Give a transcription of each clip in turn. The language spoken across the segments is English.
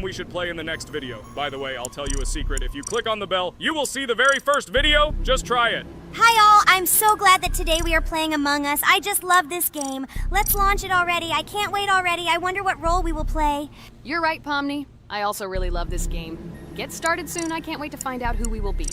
we should play in the next video. By the way, I'll tell you a secret. If you click on the bell, you will see the very first video. Just try it. Hi all, I'm so glad that today we are playing Among Us. I just love this game. Let's launch it already. I can't wait already. I wonder what role we will play. You're right, Pomni. I also really love this game. Get started soon. I can't wait to find out who we will be.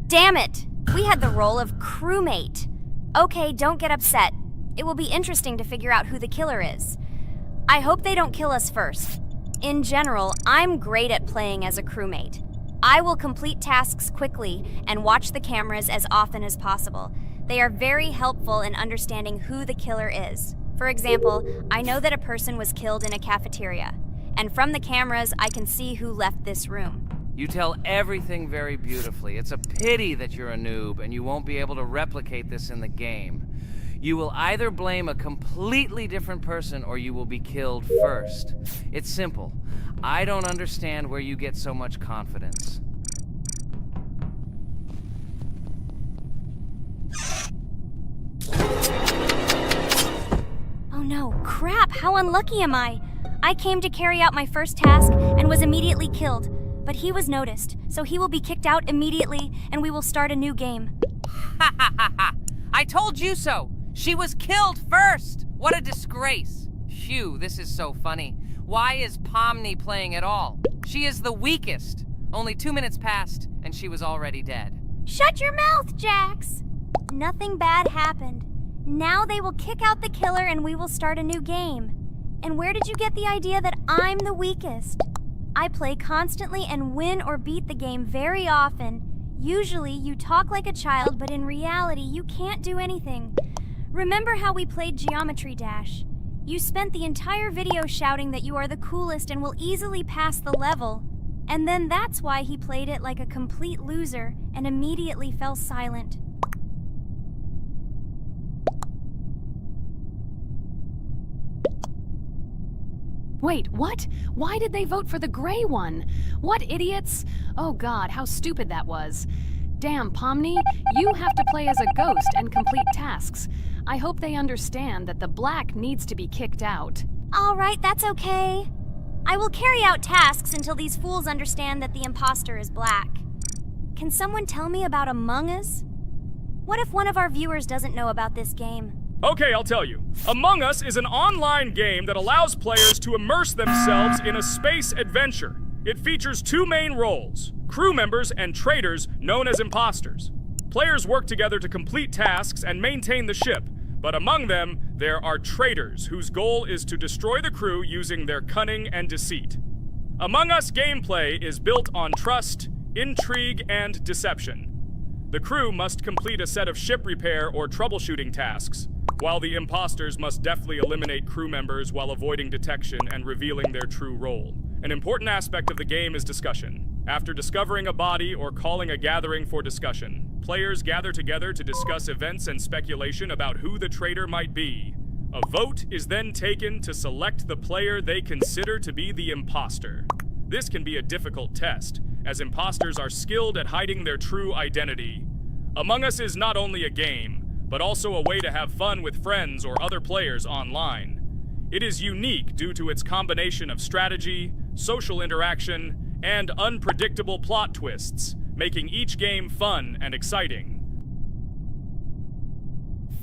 Damn it! We had the role of crewmate. Okay, don't get upset. It will be interesting to figure out who the killer is. I hope they don't kill us first. In general, I'm great at playing as a crewmate. I will complete tasks quickly and watch the cameras as often as possible. They are very helpful in understanding who the killer is. For example, I know that a person was killed in a cafeteria, and from the cameras, I can see who left this room. You tell everything very beautifully. It's a pity that you're a noob and you won't be able to replicate this in the game. You will either blame a completely different person or you will be killed first. It's simple. I don't understand where you get so much confidence. Oh no, crap, how unlucky am I? I came to carry out my first task and was immediately killed. But he was noticed, so he will be kicked out immediately, and we will start a new game. Ha ha ha ha! I told you so! She was killed first! What a disgrace! Phew, this is so funny. Why is Pomni playing at all? She is the weakest. Only 2 minutes passed, and she was already dead. Shut your mouth, Jax! Nothing bad happened. Now they will kick out the killer and we will start a new game. And where did you get the idea that I'm the weakest? I play constantly and win or beat the game very often. Usually, you talk like a child, but in reality, you can't do anything. Remember how we played Geometry Dash? You spent the entire video shouting that you are the coolest and will easily pass the level. And then that's why he played it like a complete loser and immediately fell silent. Wait, what? Why did they vote for the gray one? What idiots? Oh god, how stupid that was. Damn, Pomni, you have to play as a ghost and complete tasks. I hope they understand that the black needs to be kicked out. All right, that's okay. I will carry out tasks until these fools understand that the imposter is black. Can someone tell me about Among Us? What if one of our viewers doesn't know about this game? Okay, I'll tell you. Among Us is an online game that allows players to immerse themselves in a space adventure. It features 2 main roles, crew members and traitors known as imposters. Players work together to complete tasks and maintain the ship, but among them, there are traitors whose goal is to destroy the crew using their cunning and deceit. Among Us gameplay is built on trust, intrigue, and deception. The crew must complete a set of ship repair or troubleshooting tasks, while the imposters must deftly eliminate crew members while avoiding detection and revealing their true role. An important aspect of the game is discussion. After discovering a body or calling a gathering for discussion, players gather together to discuss events and speculation about who the traitor might be. A vote is then taken to select the player they consider to be the imposter. This can be a difficult test, as imposters are skilled at hiding their true identity. Among Us is not only a game, but also a way to have fun with friends or other players online. It is unique due to its combination of strategy, social interaction, and unpredictable plot twists, making each game fun and exciting.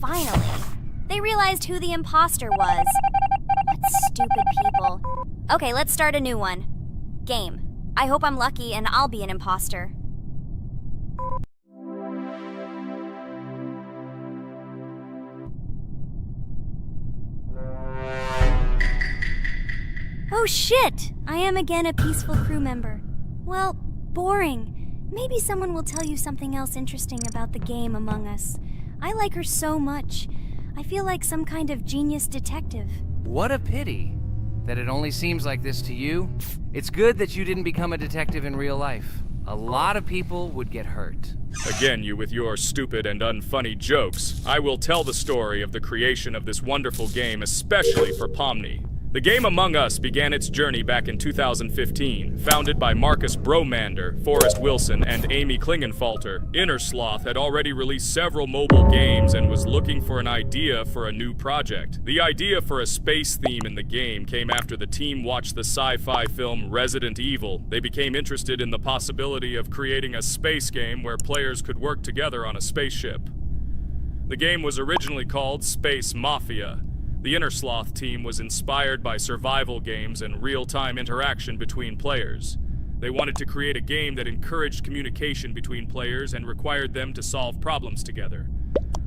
Finally, they realized who the imposter was. What stupid people. Okay, let's start a new one. Game. I hope I'm lucky and I'll be an imposter. Oh shit! I am again a peaceful crew member. Well, boring. Maybe someone will tell you something else interesting about the game Among Us. I like her so much. I feel like some kind of genius detective. What a pity that it only seems like this to you. It's good that you didn't become a detective in real life. A lot of people would get hurt. Again, you with your stupid and unfunny jokes. I will tell the story of the creation of this wonderful game, especially for Pomni. The game Among Us began its journey back in 2015. Founded by Marcus Bromander, Forrest Wilson, and Amy Klingenfalter, Innersloth had already released several mobile games and was looking for an idea for a new project. The idea for a space theme in the game came after the team watched the sci-fi film Resident Evil. They became interested in the possibility of creating a space game where players could work together on a spaceship. The game was originally called Space Mafia. The Innersloth team was inspired by survival games and real-time interaction between players. They wanted to create a game that encouraged communication between players and required them to solve problems together.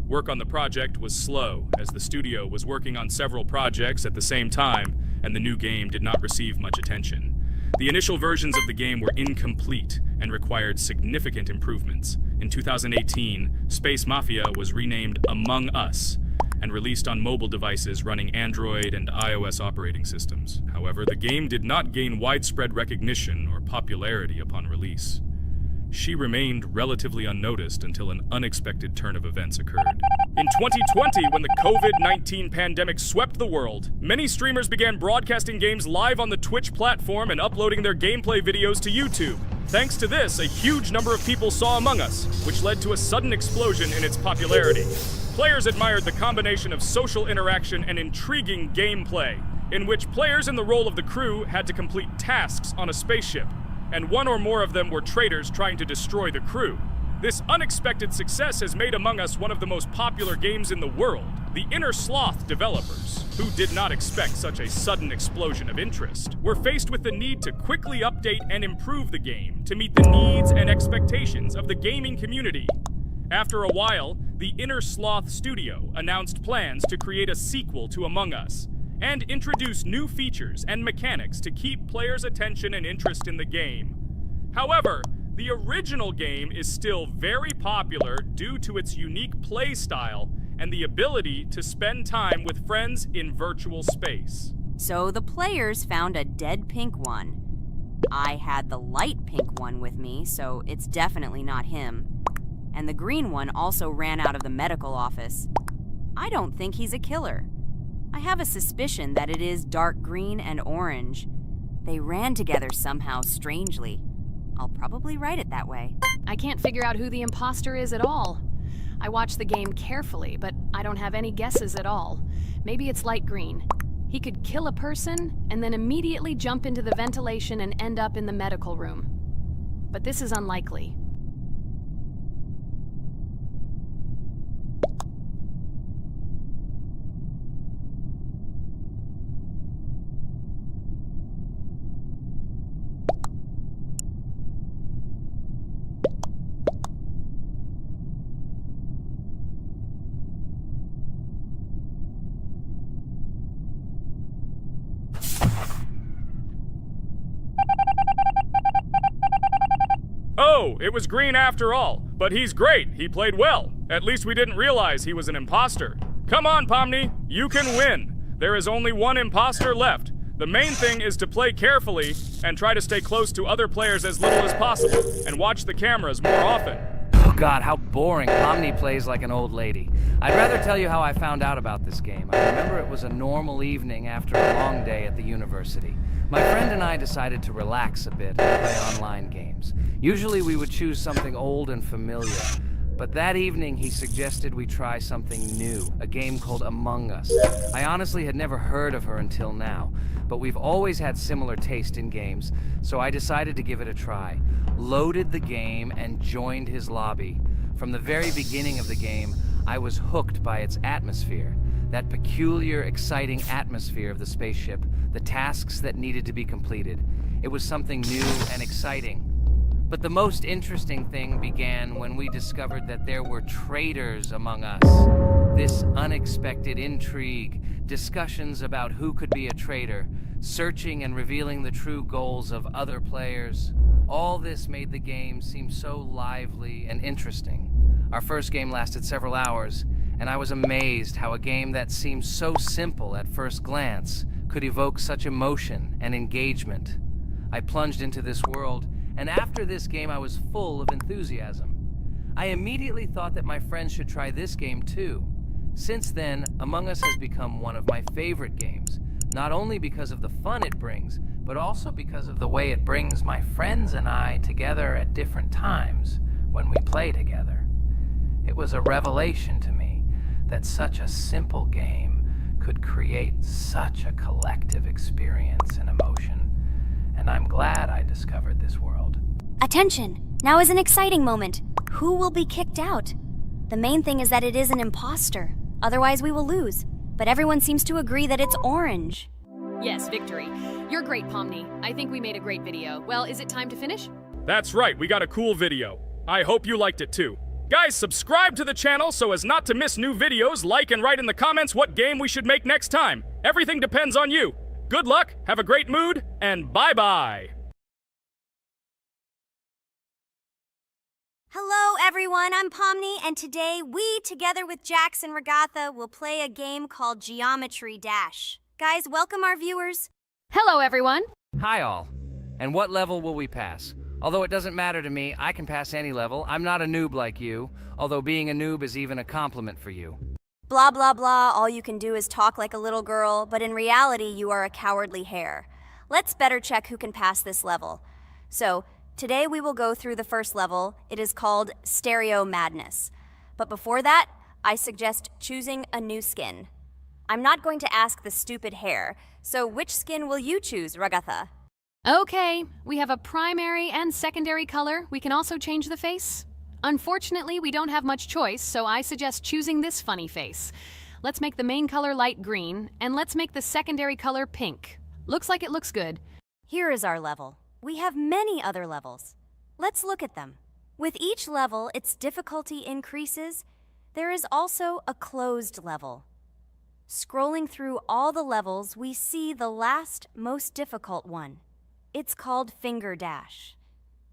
Work on the project was slow, as the studio was working on several projects at the same time, and the new game did not receive much attention. The initial versions of the game were incomplete and required significant improvements. In 2018, Space Mafia was renamed Among Us and released on mobile devices running Android and iOS operating systems. However, the game did not gain widespread recognition or popularity upon release. She remained relatively unnoticed until an unexpected turn of events occurred. In 2020, when the COVID-19 pandemic swept the world, many streamers began broadcasting games live on the Twitch platform and uploading their gameplay videos to YouTube. Thanks to this, a huge number of people saw Among Us, which led to a sudden explosion in its popularity. Players admired the combination of social interaction and intriguing gameplay, in which players in the role of the crew had to complete tasks on a spaceship, and one or more of them were traitors trying to destroy the crew. This unexpected success has made Among Us one of the most popular games in the world. The Innersloth developers, who did not expect such a sudden explosion of interest, were faced with the need to quickly update and improve the game to meet the needs and expectations of the gaming community. After a while, the Innersloth studio announced plans to create a sequel to Among Us and introduce new features and mechanics to keep players' attention and interest in the game. However, the original game is still very popular due to its unique play style and the ability to spend time with friends in virtual space. So the players found a dead pink one. I had the light pink one with me, so it's definitely not him. And the green one also ran out of the medical office. I don't think he's a killer. I have a suspicion that it is dark green and orange. They ran together somehow strangely. I'll probably write it that way. I can't figure out who the imposter is at all. I watched the game carefully, but I don't have any guesses at all. Maybe it's light green. He could kill a person and then immediately jump into the ventilation and end up in the medical room. But this is unlikely. Oh, it was green after all. But he's great. He played well. At least we didn't realize he was an imposter. Come on, Pomni. You can win. There is only one imposter left. The main thing is to play carefully and try to stay close to other players as little as possible and watch the cameras more often. Oh God, how boring. Pomni plays like an old lady. I'd rather tell you how I found out about this game. I remember it was a normal evening after a long day at the university. My friend and I decided to relax a bit and play online games. Usually we would choose something old and familiar, but that evening he suggested we try something new, a game called Among Us. I honestly had never heard of her until now, but we've always had similar taste in games, so I decided to give it a try. Loaded the game and joined his lobby. From the very beginning of the game, I was hooked by its atmosphere. That peculiar, exciting atmosphere of the spaceship, the tasks that needed to be completed. It was something new and exciting. But the most interesting thing began when we discovered that there were traitors among us. This unexpected intrigue, discussions about who could be a traitor, searching and revealing the true goals of other players. All this made the game seem so lively and interesting. Our first game lasted several hours, and I was amazed how a game that seemed so simple at first glance could evoke such emotion and engagement. I plunged into this world, and after this game I was full of enthusiasm. I immediately thought that my friends should try this game too. Since then, Among Us has become one of my favorite games. not only because of the fun it brings, but also because of the way it brings my friends and I together at different times when we play together. It was a revelation to me that such a simple game could create such a collective experience and emotion, and I'm glad I discovered this world. Attention! Now is an exciting moment. Who will be kicked out? The main thing is that it is an imposter. Otherwise, we will lose. But everyone seems to agree that it's orange. Yes, victory. You're great, Pomni. I think we made a great video. Well, is it time to finish? That's right, we got a cool video. I hope you liked it too. Guys, subscribe to the channel so as not to miss new videos, like and write in the comments what game we should make next time. Everything depends on you. Good luck, have a great mood, and bye-bye. Hello, everyone. I'm Pomni, and today we, together with Jax and Ragatha, will play a game called Geometry Dash. Guys, welcome our viewers. Hello, everyone. Hi all. And what level will we pass? Although it doesn't matter to me, I can pass any level. I'm not a noob like you, although being a noob is even a compliment for you. Blah, blah, blah. All you can do is talk like a little girl, but in reality, you are a cowardly hare. Let's better check who can pass this level. So, today we will go through the first level. It is called Stereo Madness. But before that, I suggest choosing a new skin. I'm not going to ask the stupid hare, so which skin will you choose, Ragatha? Okay, we have a primary and secondary color. We can also change the face. Unfortunately, we don't have much choice, so I suggest choosing this funny face. Let's make the main color light green, and let's make the secondary color pink. Looks like it looks good. Here is our level. We have many other levels. Let's look at them. With each level, its difficulty increases. There is also a closed level. Scrolling through all the levels, we see the last, most difficult one. It's called Finger Dash.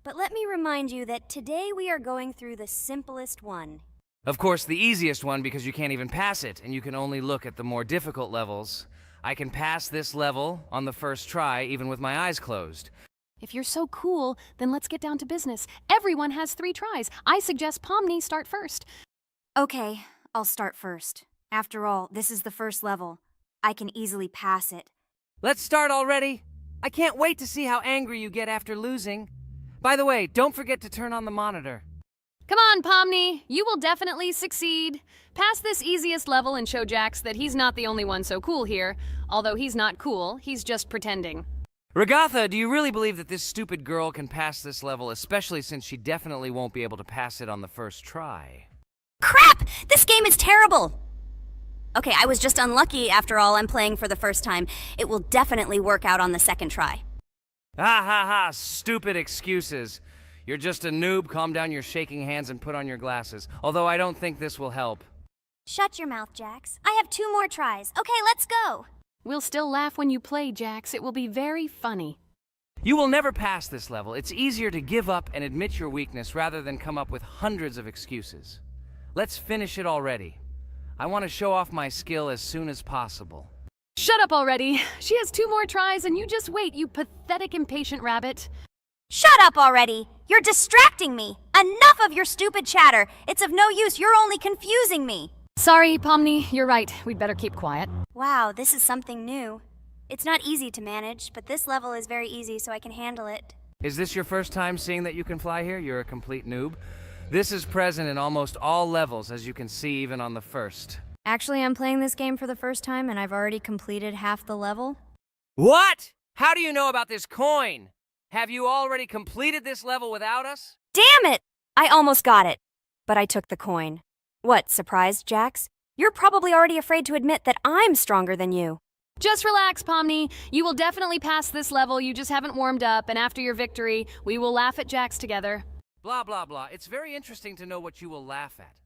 But let me remind you that today we are going through the simplest one. Of course, the easiest one because you can't even pass it, and you can only look at the more difficult levels. I can pass this level on the first try, even with my eyes closed. If you're so cool, then let's get down to business. Everyone has 3 tries. I suggest Pomni start first. Okay, I'll start first. After all, this is the first level. I can easily pass it. Let's start already! I can't wait to see how angry you get after losing. By the way, don't forget to turn on the monitor. Come on, Pomni. You will definitely succeed. Pass this easiest level and show Jax that he's not the only one so cool here. Although he's not cool, he's just pretending. Ragatha, do you really believe that this stupid girl can pass this level, especially since she definitely won't be able to pass it on the first try? Crap! This game is terrible! Okay, I was just unlucky. After all, I'm playing for the first time. It will definitely work out on the second try. Ha ha ha, stupid excuses. You're just a noob, calm down your shaking hands and put on your glasses. Although I don't think this will help. Shut your mouth, Jax. I have 2 more tries. Okay, let's go! We'll still laugh when you play, Jax. It will be very funny. You will never pass this level. It's easier to give up and admit your weakness rather than come up with hundreds of excuses. Let's finish it already. I want to show off my skill as soon as possible. Shut up already. She has 2 more tries and you just wait, you pathetic impatient rabbit. Shut up already! You're distracting me! Enough of your stupid chatter! It's of no use, you're only confusing me! Sorry, Pomni, you're right. We'd better keep quiet. Wow, this is something new. It's not easy to manage, but this level is very easy, so I can handle it. Is this your first time seeing that you can fly here? You're a complete noob. This is present in almost all levels, as you can see even on the first. Actually, I'm playing this game for the first time, and I've already completed half the level. What? How do you know about this coin? Have you already completed this level without us? Damn it! I almost got it, but I took the coin. What, surprised, Jax? You're probably already afraid to admit that I'm stronger than you. Just relax, Pomni. You will definitely pass this level, you just haven't warmed up, and after your victory, we will laugh at Jax together. Blah, blah, blah. It's very interesting to know what you will laugh at.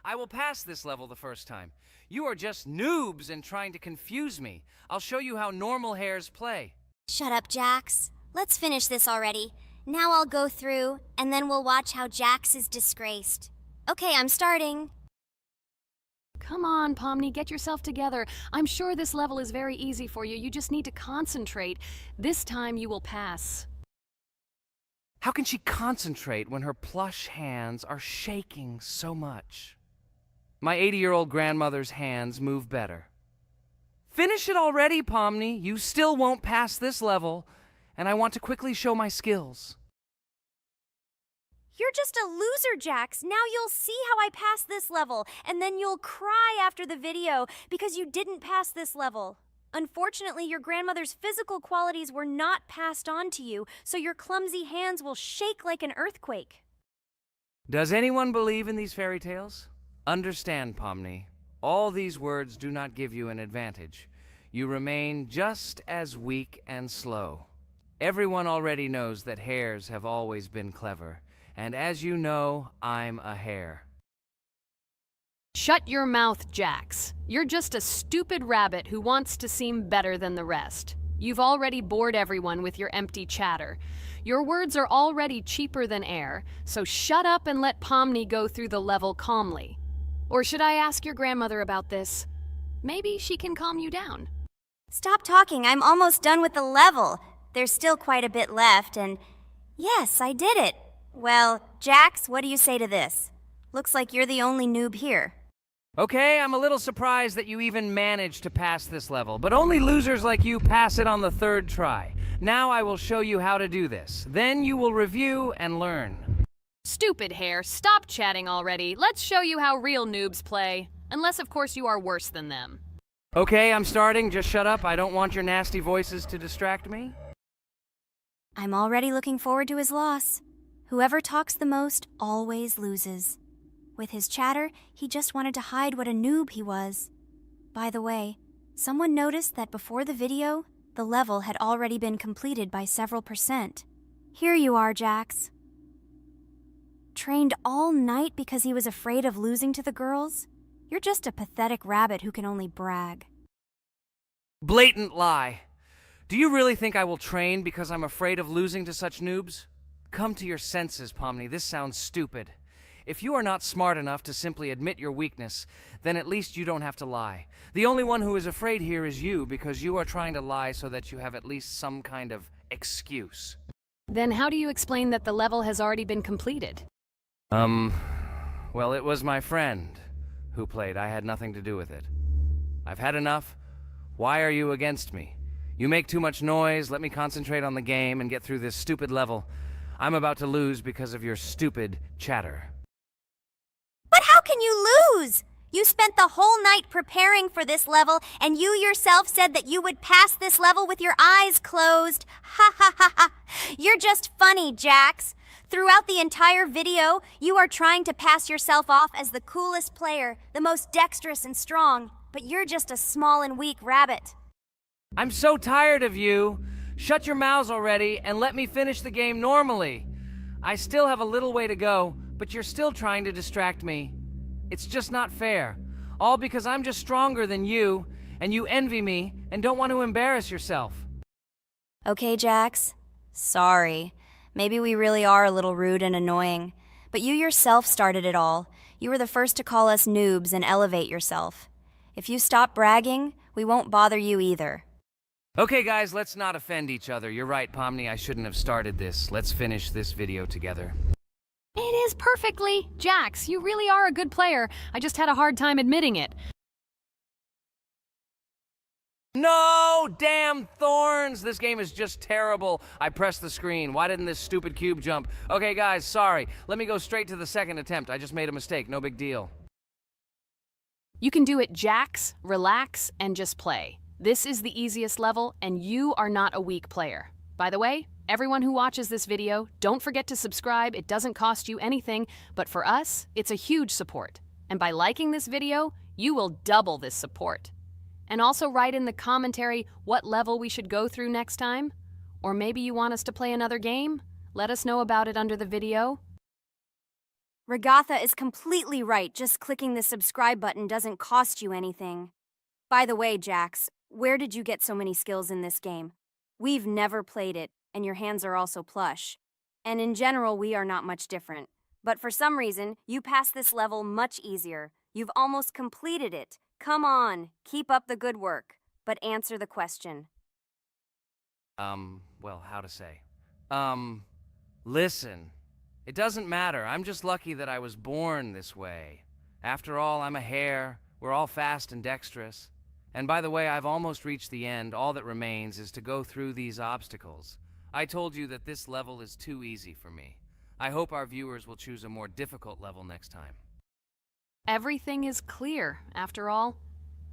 I will pass this level the first time. You are just noobs and trying to confuse me. I'll show you how normal hares play. Shut up, Jax. Let's finish this already. Now I'll go through, and then we'll watch how Jax is disgraced. Okay, I'm starting. Come on, Pomni, get yourself together. I'm sure this level is very easy for you. You just need to concentrate. This time you will pass. How can she concentrate when her plush hands are shaking so much? My 80-year-old grandmother's hands move better. Finish it already, Pomni. You still won't pass this level, and I want to quickly show my skills. You're just a loser, Jax. Now you'll see how I pass this level, and then you'll cry after the video because you didn't pass this level. Unfortunately, your grandmother's physical qualities were not passed on to you, so your clumsy hands will shake like an earthquake. Does anyone believe in these fairy tales? Understand, Pomni. All these words do not give you an advantage. You remain just as weak and slow. Everyone already knows that hares have always been clever. And as you know, I'm a hare. Shut your mouth, Jax. You're just a stupid rabbit who wants to seem better than the rest. You've already bored everyone with your empty chatter. Your words are already cheaper than air, so shut up and let Pomni go through the level calmly. Or should I ask your grandmother about this? Maybe she can calm you down. Stop talking. I'm almost done with the level. There's still quite a bit left, and yes, I did it. Well, Jax, what do you say to this? Looks like you're the only noob here. Okay, I'm a little surprised that you even managed to pass this level, but only losers like you pass it on the third try. Now I will show you how to do this. Then you will review and learn. Stupid hare, stop chatting already. Let's show you how real noobs play. Unless, of course, you are worse than them. Okay, I'm starting. Just shut up. I don't want your nasty voices to distract me. I'm already looking forward to his loss. Whoever talks the most always loses. With his chatter, he just wanted to hide what a noob he was. By the way, someone noticed that before the video, the level had already been completed by several %. Here you are, Jax. Trained all night because he was afraid of losing to the girls? You're just a pathetic rabbit who can only brag. Blatant lie. Do you really think I will train because I'm afraid of losing to such noobs? Come to your senses, Pomni. This sounds stupid. If you are not smart enough to simply admit your weakness, then at least you don't have to lie. The only one who is afraid here is you, because you are trying to lie so that you have at least some kind of excuse. Then how do you explain that the level has already been completed? Well, it was my friend who played. I had nothing to do with it. I've had enough. Why are you against me? You make too much noise. Let me concentrate on the game and get through this stupid level. I'm about to lose because of your stupid chatter. But how can you lose? You spent the whole night preparing for this level, and you yourself said that you would pass this level with your eyes closed. Ha ha ha ha. You're just funny, Jax. Throughout the entire video, you are trying to pass yourself off as the coolest player, the most dexterous and strong, but you're just a small and weak rabbit. I'm so tired of you. Shut your mouths already and let me finish the game normally. I still have a little way to go, but you're still trying to distract me. It's just not fair. All because I'm just stronger than you, and you envy me and don't want to embarrass yourself. Okay, Jax. Sorry. Maybe we really are a little rude and annoying. But you yourself started it all. You were the first to call us noobs and elevate yourself. If you stop bragging, we won't bother you either. Okay, guys, let's not offend each other. You're right, Pomni, I shouldn't have started this. Let's finish this video together. It is perfectly. Jax, you really are a good player. I just had a hard time admitting it. No! Damn thorns! This game is just terrible. I pressed the screen. Why didn't this stupid cube jump? Okay, guys, sorry. Let me go straight to the second attempt. I just made a mistake. No big deal. You can do it, Jax, relax, and just play. This is the easiest level, and you are not a weak player. By the way, everyone who watches this video, don't forget to subscribe. It doesn't cost you anything, but for us, it's a huge support. And by liking this video, you will double this support. And also write in the commentary what level we should go through next time. Or maybe you want us to play another game? Let us know about it under the video. Regatha is completely right. Just clicking the subscribe button doesn't cost you anything. By the way, Jax, where did you get so many skills in this game? We've never played it, and your hands are also plush. And in general, we are not much different. But for some reason, you passed this level much easier. You've almost completed it. Come on, keep up the good work, but answer the question. Well, how to say? Listen. It doesn't matter. I'm just lucky that I was born this way. After all, I'm a hare. We're all fast and dexterous. And by the way, I've almost reached the end. All that remains is to go through these obstacles. I told you that this level is too easy for me. I hope our viewers will choose a more difficult level next time. Everything is clear, after all.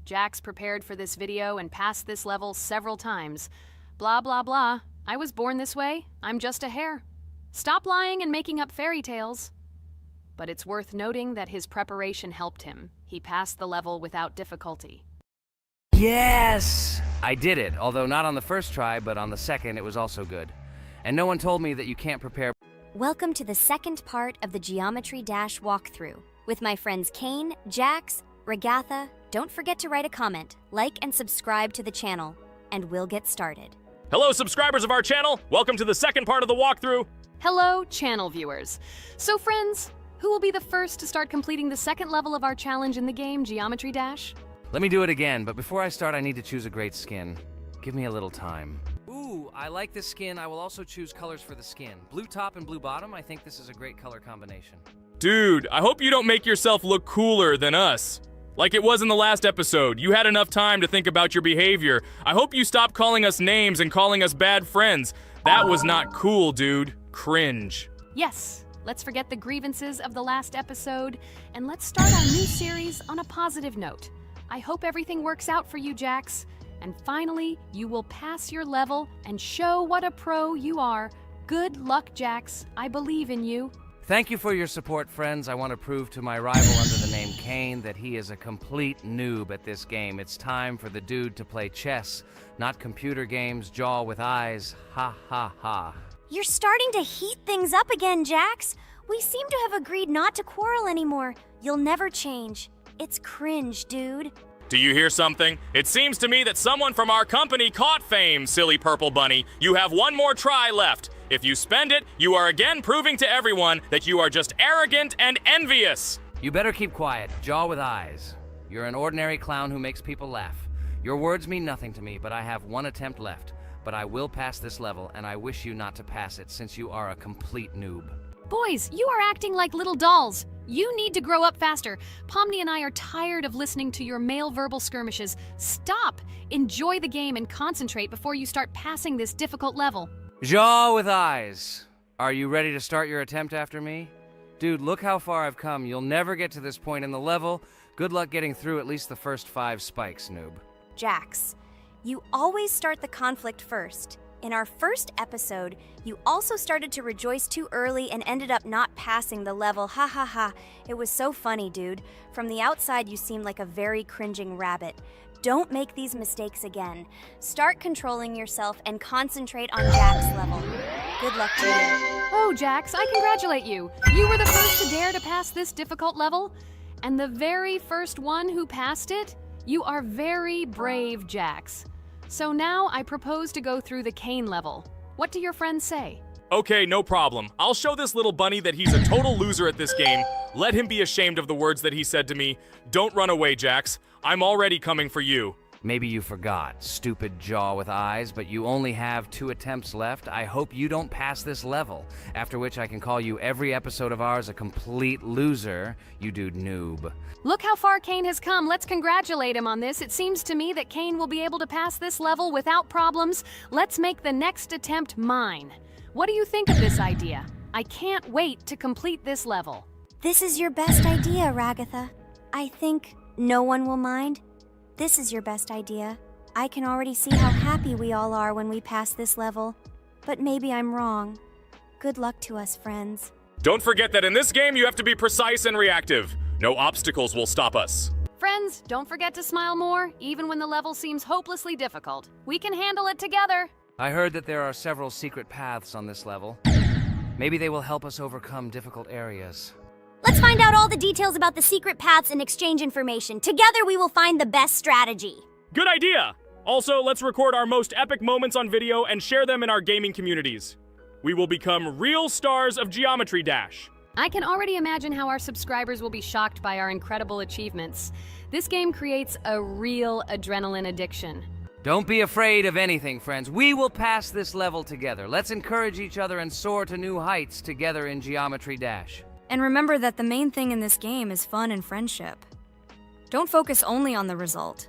Jax prepared for this video and passed this level several times. Blah, blah, blah. I was born this way. I'm just a hare. Stop lying and making up fairy tales. But it's worth noting that his preparation helped him. He passed the level without difficulty. Yes! I did it, although not on the first try, but on the second it was also good. And no one told me that you can't prepare. Welcome to the second part of the Geometry Dash walkthrough. With my friends Kane, Jax, Ragatha, don't forget to write a comment, like and subscribe to the channel, and we'll get started. Hello, subscribers of our channel. Welcome to the second part of the walkthrough. Hello, channel viewers. So friends, who will be the first to start completing the second level of our challenge in the game, Geometry Dash? Let me do it again, but before I start I need to choose a great skin. Give me a little time. Ooh, I like this skin. I will also choose colors for the skin. Blue top and blue bottom. I think this is a great color combination. Dude, I hope you don't make yourself look cooler than us. Like it was in the last episode. You had enough time to think about your behavior. I hope you stop calling us names and calling us bad friends. That was not cool, dude. Cringe. Yes, let's forget the grievances of the last episode, and let's start our new series on a positive note. I hope everything works out for you, Jax. And finally, you will pass your level and show what a pro you are. Good luck, Jax. I believe in you. Thank you for your support, friends. I want to prove to my rival under the name Kane that he is a complete noob at this game. It's time for the dude to play chess, not computer games, jaw with eyes. Ha ha ha. You're starting to heat things up again, Jax. We seem to have agreed not to quarrel anymore. You'll never change. It's cringe, dude. Do you hear something? It seems to me that someone from our company caught fame, silly purple bunny. You have one more try left. If you spend it, you are again proving to everyone that you are just arrogant and envious. You better keep quiet, jaw with eyes. You're an ordinary clown who makes people laugh. Your words mean nothing to me, but I have one attempt left. But I will pass this level, and I wish you not to pass it since you are a complete noob. Boys, you are acting like little dolls. You need to grow up faster. Pomni and I are tired of listening to your male verbal skirmishes. Stop! Enjoy the game and concentrate before you start passing this difficult level. Jaw with eyes. Are you ready to start your attempt after me? Dude, look how far I've come. You'll never get to this point in the level. Good luck getting through at least the first 5 spikes, noob. Jax, you always start the conflict first. In our first episode, you also started to rejoice too early and ended up not passing the level. Ha ha ha. It was so funny, dude. From the outside, you seemed like a very cringing rabbit. Don't make these mistakes again. Start controlling yourself and concentrate on Jax's level. Good luck to you. Oh, Jax, I congratulate you. You were the first to dare to pass this difficult level, and the very first one who passed it. You are very brave, Jax. So now I propose to go through the Kane level. What do your friends say? Okay, no problem. I'll show this little bunny that he's a total loser at this game. Let him be ashamed of the words that he said to me. Don't run away, Jax. I'm already coming for you. Maybe you forgot, stupid jaw with eyes, but you only have 2 attempts left. I hope you don't pass this level, after which I can call you every episode of ours a complete loser, you dude noob. Look how far Kane has come. Let's congratulate him on this. It seems to me that Kane will be able to pass this level without problems. Let's make the next attempt mine. What do you think of this idea? I can't wait to complete this level. This is your best idea, Ragatha. I think no one will mind. This is your best idea. I can already see how happy we all are when we pass this level. But maybe I'm wrong. Good luck to us, friends. Don't forget that in this game you have to be precise and reactive. No obstacles will stop us. Friends, don't forget to smile more, even when the level seems hopelessly difficult. We can handle it together. I heard that there are several secret paths on this level. Maybe they will help us overcome difficult areas. Let's find out all the details about the secret paths and exchange information. Together we will find the best strategy. Good idea! Also, let's record our most epic moments on video and share them in our gaming communities. We will become real stars of Geometry Dash. I can already imagine how our subscribers will be shocked by our incredible achievements. This game creates a real adrenaline addiction. Don't be afraid of anything, friends. We will pass this level together. Let's encourage each other and soar to new heights together in Geometry Dash. And remember that the main thing in this game is fun and friendship. Don't focus only on the result.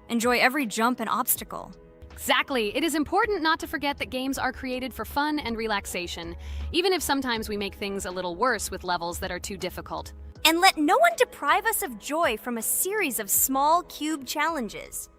Enjoy every jump and obstacle. Exactly. It is important not to forget that games are created for fun and relaxation, even if sometimes we make things a little worse with levels that are too difficult. And let no one deprive us of joy from a series of small cube challenges.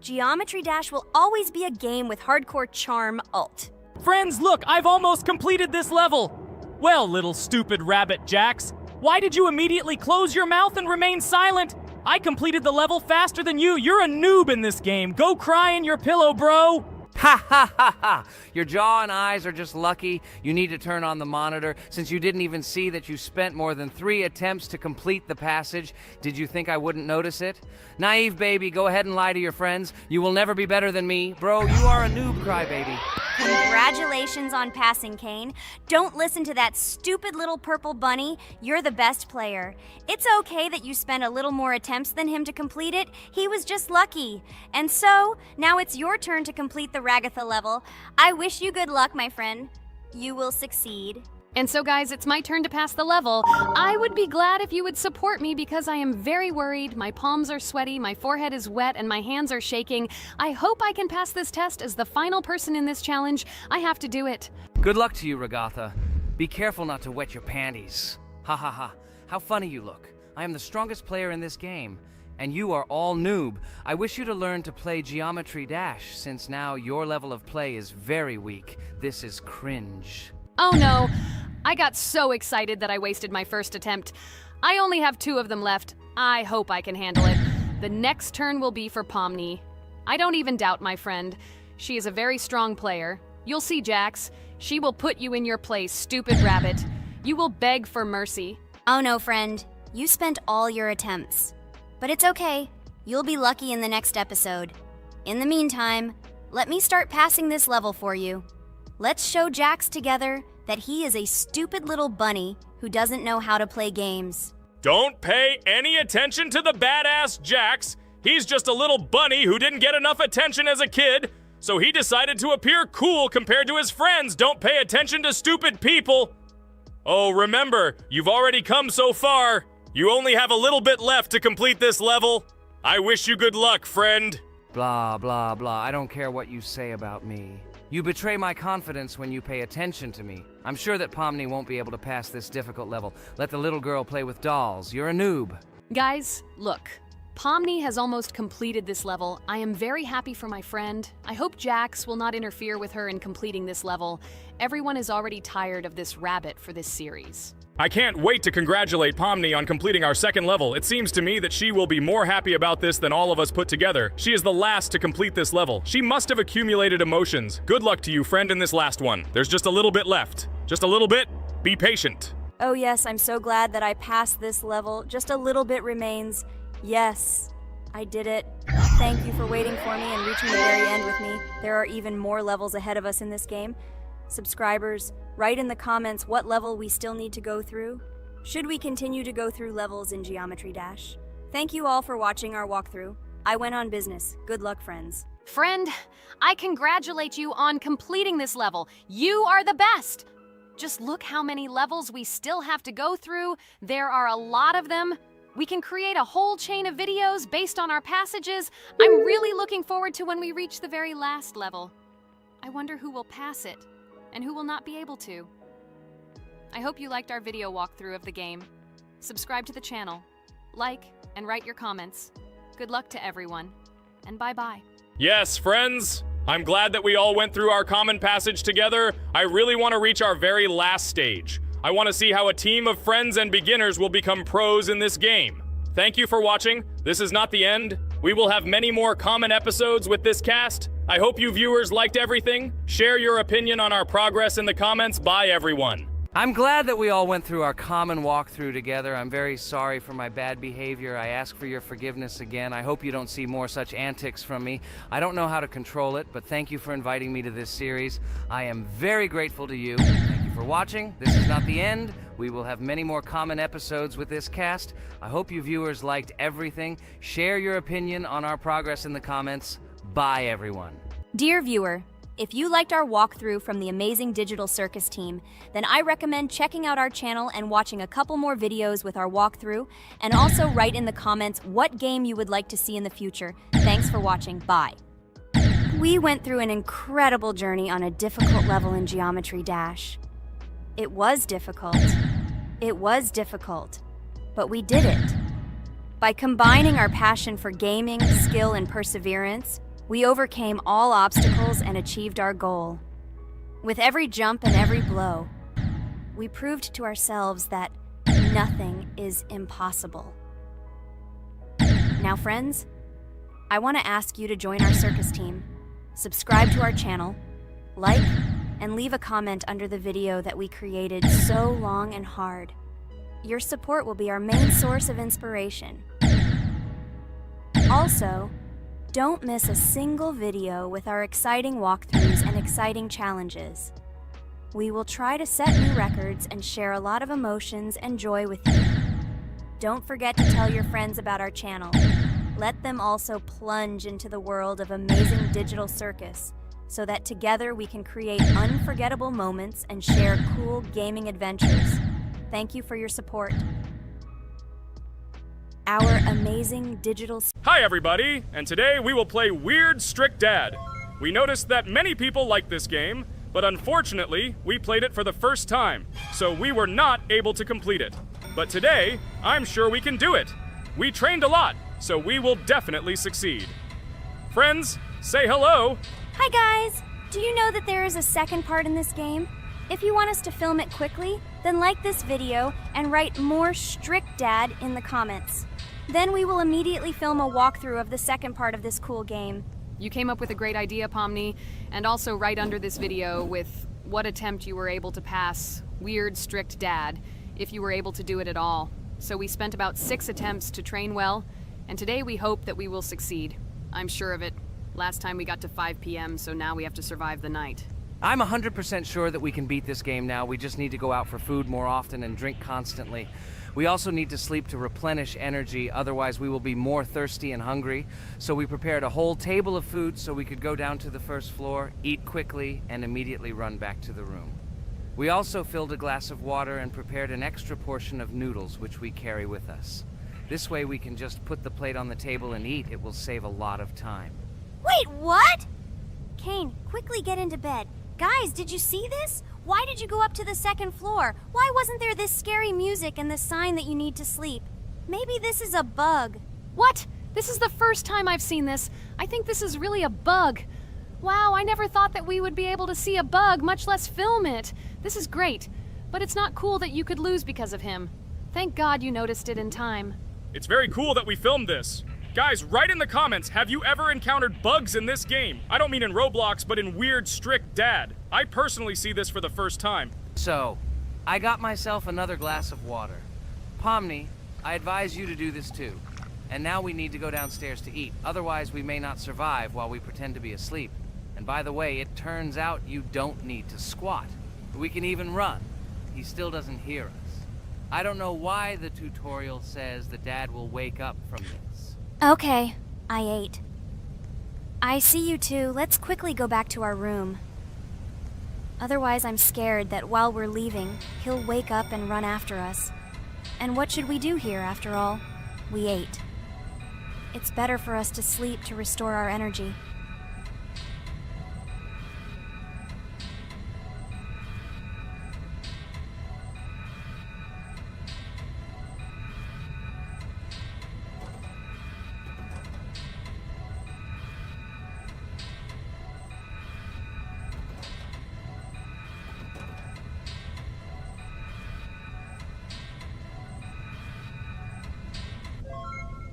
Geometry Dash will always be a game with hardcore charm alt. Friends, look, I've almost completed this level. Well, little stupid rabbit Jax, why did you immediately close your mouth and remain silent? I completed the level faster than you. You're a noob in this game. Go cry in your pillow, bro. Ha ha ha ha! Your jaw and eyes are just lucky. You need to turn on the monitor since you didn't even see that you spent more than 3 attempts to complete the passage. Did you think I wouldn't notice it? Naive baby, go ahead and lie to your friends. You will never be better than me. Bro, you are a noob crybaby. Congratulations on passing, Kane. Don't listen to that stupid little purple bunny. You're the best player. It's okay that you spent a little more attempts than him to complete it. He was just lucky. And so, now it's your turn to complete the Ragatha level. I wish you good luck, my friend. You will succeed. And so, guys, it's my turn to pass the level. I would be glad if you would support me because I am very worried. My palms are sweaty, my forehead is wet, and my hands are shaking. I hope I can pass this test as the final person in this challenge. I have to do it. Good luck to you, Ragatha. Be careful not to wet your panties. Ha ha ha. How funny you look. I am the strongest player in this game. And you are all noob. I wish you to learn to play Geometry Dash, since now your level of play is very weak. This is cringe. Oh no, I got so excited that I wasted my first attempt. I only have 2 of them left. I hope I can handle it. The next turn will be for Pomni. I don't even doubt my friend. She is a very strong player. You'll see, Jax. She will put you in your place, stupid rabbit. You will beg for mercy. Oh no, friend. You spent all your attempts. But it's okay. You'll be lucky in the next episode. In the meantime, let me start passing this level for you. Let's show Jax together that he is a stupid little bunny who doesn't know how to play games. Don't pay any attention to the badass Jax. He's just a little bunny who didn't get enough attention as a kid, so he decided to appear cool compared to his friends. Don't pay attention to stupid people. Oh, remember, you've already come so far. You only have a little bit left to complete this level. I wish you good luck, friend. Blah, blah, blah. I don't care what you say about me. You betray my confidence when you pay attention to me. I'm sure that Pomni won't be able to pass this difficult level. Let the little girl play with dolls. You're a noob. Guys, look. Pomni has almost completed this level. I am very happy for my friend. I hope Jax will not interfere with her in completing this level. Everyone is already tired of this rabbit for this series. I can't wait to congratulate Pomni on completing our second level. It seems to me that she will be more happy about this than all of us put together. She is the last to complete this level. She must have accumulated emotions. Good luck to you, friend, in this last one. There's just a little bit left. Just a little bit. Be patient. Oh yes, I'm so glad that I passed this level. Just a little bit remains. Yes, I did it. Thank you for waiting for me and reaching the very end with me. There are even more levels ahead of us in this game. Subscribers, write in the comments what level we still need to go through. Should we continue to go through levels in Geometry Dash? Thank you all for watching our walkthrough. I went on business. Good luck, friends. Friend, I congratulate you on completing this level. You are the best! Just look how many levels we still have to go through. There are a lot of them. We can create a whole chain of videos based on our passages. I'm really looking forward to when we reach the very last level. I wonder who will pass it and who will not be able to. I hope you liked our video walkthrough of the game. Subscribe to the channel, like, and write your comments. Good luck to everyone, and bye-bye. Yes, friends. I'm glad that we all went through our common passage together. I really want to reach our very last stage. I want to see how a team of friends and beginners will become pros in this game. Thank you for watching. This is not the end. We will have many more common episodes with this cast. I hope you viewers liked everything. Share your opinion on our progress in the comments. Bye, everyone. I'm glad that we all went through our common walkthrough together. I'm very sorry for my bad behavior. I ask for your forgiveness again. I hope you don't see more such antics from me. I don't know how to control it, but thank you for inviting me to this series. I am very grateful to you. Thank you for watching. This is not the end. We will have many more common episodes with this cast. I hope you viewers liked everything. Share your opinion on our progress in the comments. Bye, everyone. Dear viewer, If you liked our walkthrough from the amazing Digital Circus team, then I recommend checking out our channel and watching a couple more videos with our walkthrough, and also write in the comments what game you would like to see in the future. Thanks for watching. Bye. We went through an incredible journey on a difficult level in Geometry Dash. It was difficult. It was difficult. But we did it. By combining our passion for gaming, skill, and perseverance, we overcame all obstacles and achieved our goal. With every jump and every blow, we proved to ourselves that nothing is impossible. Now, friends, I want to ask you to join our circus team. Subscribe to our channel, like, and leave a comment under the video that we created so long and hard. Your support will be our main source of inspiration. Also, don't miss a single video with our exciting walkthroughs and exciting challenges. We will try to set new records and share a lot of emotions and joy with you. Don't forget to tell your friends about our channel. Let them also plunge into the world of amazing Digital Circus so that together we can create unforgettable moments and share cool gaming adventures. Thank you for your support. Our amazing digital... Hi everybody, and today we will play Weird Strict Dad. We noticed that many people like this game, but unfortunately, we played it for the first time, so we were not able to complete it. But today, I'm sure we can do it. We trained a lot, so we will definitely succeed. Friends, say hello. Hi guys! Do you know that there is a second part in this game? If you want us to film it quickly, then like this video and write more Strict Dad in the comments. Then we will immediately film a walkthrough of the second part of this cool game. You came up with a great idea, Pomni, and also right under this video with what attempt you were able to pass Weird Strict Dad, if you were able to do it at all. So we spent about 6 attempts to train well, and today we hope that we will succeed. I'm sure of it. Last time we got to 5 p.m., so now we have to survive the night. I'm 100% sure that we can beat this game now. We just need to go out for food more often and drink constantly. We also need to sleep to replenish energy, otherwise we will be more thirsty and hungry. So we prepared a whole table of food so we could go down to the first floor, eat quickly, and immediately run back to the room. We also filled a glass of water and prepared an extra portion of noodles, which we carry with us. This way we can just put the plate on the table and eat. It will save a lot of time. Wait, what? Kane, quickly get into bed. Guys, did you see this? Why did you go up to the second floor? Why wasn't there this scary music and the sign that you need to sleep? Maybe this is a bug. What? This is the first time I've seen this. I think this is really a bug. Wow, I never thought that we would be able to see a bug, much less film it. This is great, but it's not cool that you could lose because of him. Thank God you noticed it in time. It's very cool that we filmed this. Guys, write in the comments, have you ever encountered bugs in this game? I don't mean in Roblox, but in Weird Strict Dad. I personally see this for the first time. So, I got myself another glass of water. Pomni, I advise you to do this too. And now we need to go downstairs to eat. Otherwise, we may not survive while we pretend to be asleep. And by the way, it turns out you don't need to squat. We can even run. He still doesn't hear us. I don't know why the tutorial says that Dad will wake up from this. Okay, I ate. I see you two. Let's quickly go back to our room. Otherwise, I'm scared that while we're leaving, he'll wake up and run after us. And what should we do here, after all? We ate. It's better for us to sleep to restore our energy.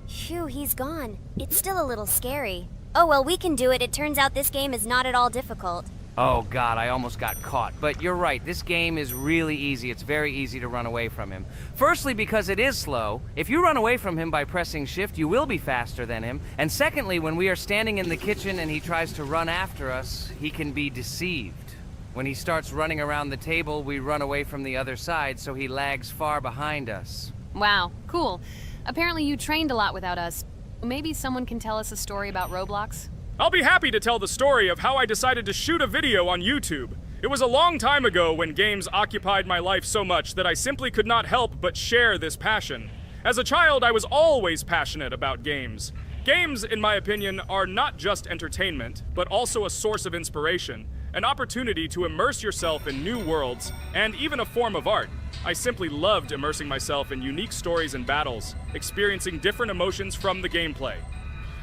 Phew, he's gone. It's still a little scary. Oh well, we can do it. It turns out this game is not at all difficult. Oh God, I almost got caught. But you're right, this game is really easy. It's very easy to run away from him. Firstly, because it is slow. If you run away from him by pressing shift, you will be faster than him. And secondly, when we are standing in the kitchen and he tries to run after us, he can be deceived. When he starts running around the table, we run away from the other side, so he lags far behind us. Wow, cool. Apparently you trained a lot without us. Maybe someone can tell us a story about Roblox? I'll be happy to tell the story of how I decided to shoot a video on YouTube. It was a long time ago when games occupied my life so much that I simply could not help but share this passion. As a child, I was always passionate about games. Games, in my opinion, are not just entertainment, but also a source of inspiration, an opportunity to immerse yourself in new worlds, and even a form of art. I simply loved immersing myself in unique stories and battles, experiencing different emotions from the gameplay.